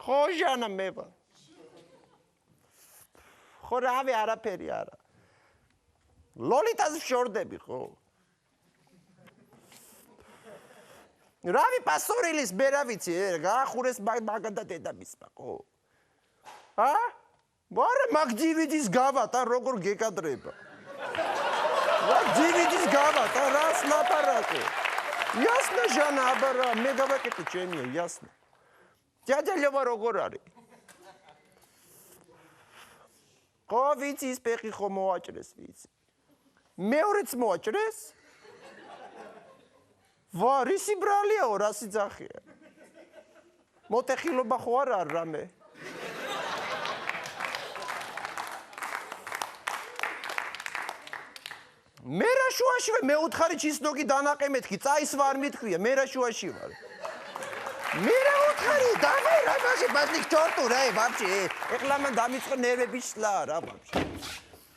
ხო ჟანა მე ვარ ხო რავი არაფერი არა ლოლიტას ვშორდები ხო რავი პასორილის მე რა ვიცი გაახურეს მაგადა დედამისმა ხო ვარა მაგ DVD-ს გავატა როგორ გეკადრება მაგ DVD-ს გავატა რას ლაპარაკო ясно ჟანა აბარა მე გავაკეთე ჩემია ясно დიაჯელევა როგორ არის ხო ვიცი ის ფეხი ხო მოაჭრეს ვიცი მეორეც მოაჭრეს ვა რისი ბრალიაო რა სიძახია მოტეხილობა ხო არა რამე მე რა შუაში ვარ მე უთხარი ჩისნოკი დანაყემეთქი წაის ვარ მithქვია მე რა შუაში ვარ მე რა უთხარი დავაი რა მაშინ ბაზნიკ ჩორტუ რა ვაფშე ეხლა მან დამიწყო ნერვები სლა რა ვაფშე